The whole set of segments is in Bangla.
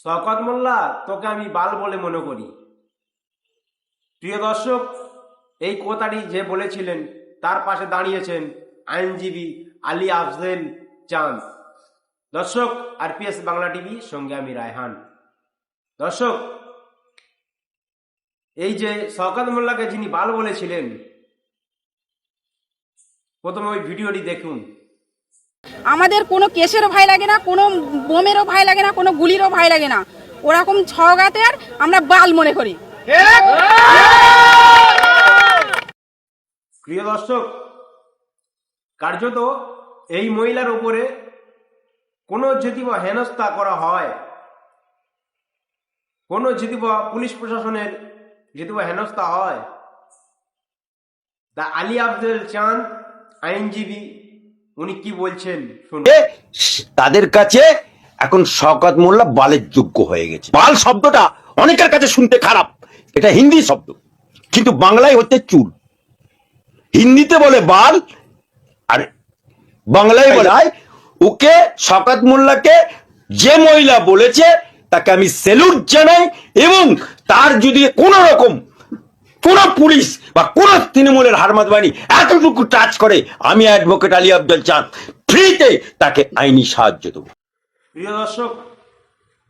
শওকত মোল্লা, তোকে আমি বাল বলে মনে করি। প্রিয় দর্শক, এই কথাটি যে বলেছিলেন তার পাশে দাঁড়িয়েছেন আইনজীবী আলী আফজল চাঁদ। দর্শক, আরপিএস বাংলা টিভি, সঙ্গে আমি রায়হান। দর্শক, এই যে শওকত মোল্লাকে যিনি বাল বলেছিলেন, প্রথমে ওই ভিডিওটি দেখুন। আমাদের কোনো কেসেরও ভয় লাগে না, কোনো বোমেরও ভয় লাগে না, কোনো গুলিরও ভয় লাগে না। ওরকম ছগাতের আমরা বাল মনে করি। প্রিয় দর্শক, কার্যত এই মহিলার উপরে কোনো যদি বা হেনস্থা করা হয়, কোনো যদি বা পুলিশ প্রশাসনের যদি বা হেনস্থা হয়, দা আলী আফজল চাঁদ আইনজীবী উনি কি বলছেন শুনুন। তাদের কাছে এখন শওকত মোল্লা বালের যোগ্য হয়ে গেছে। বাল শব্দটা অনেকের কাছে শুনতে খারাপ, এটা হিন্দি শব্দ, কিন্তু বাংলায় হচ্ছে চুল। হিন্দিতে বলে বাল, আর বাংলায় বলে ওকে। শওকত মোল্লাকে যে মহিলা বলেছে তাকে আমি স্যালুট জানাই, এবং তার যদি কোন রকম কোন পুলিশ বা কোন তৃণমূলের হারমাত বাহিনী এতটুকু টাচ করে, আমি অ্যাডভোকেট আলী আফজল চাঁদ ফ্রিতে তাকে আইনি সাহায্য দেব। প্রিয় দর্শক,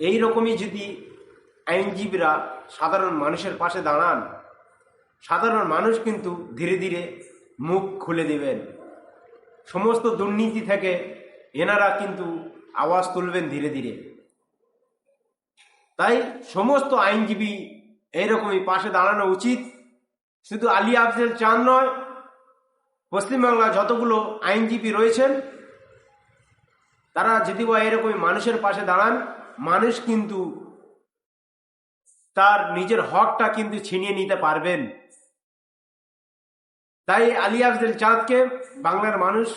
এইরকমই যদি আইনজীবীরা সাধারণ মানুষের পাশে দাঁড়ান, সাধারণ মানুষ কিন্তু ধীরে ধীরে মুখ খুলে দেবেন। সমস্ত দুর্নীতি থেকে এনারা কিন্তু আওয়াজ তুলবেন ধীরে ধীরে। তাই সমস্ত আইনজীবী এইরকমই পাশে দাঁড়ানো উচিত। শুধু আলী আফজল চাঁদ নয়, পশ্চিমবাংলা যতগুলো আইনজীবী রয়েছেন তারা যদি বা এরকমই মানুষের পাশে দাঁড়ান, মানুষ কিন্তু তার নিজের হকটা কিন্তু ছিনিয়ে নিতে পারবেন। তাই আলী আফজল চাঁদকে বাংলার মানুষ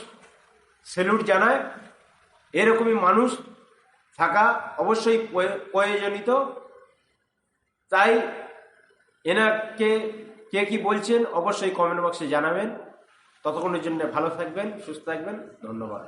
স্যালুট জানায়। এরকমই মানুষ থাকা অবশ্যই প্রয়োজনীয়। তাই এনাকে কে কি বলছেন অবশ্যই কমেন্ট বক্সে জানাবেন। ততক্ষণের জন্য ভালো থাকবেন, সুস্থ থাকবেন। ধন্যবাদ।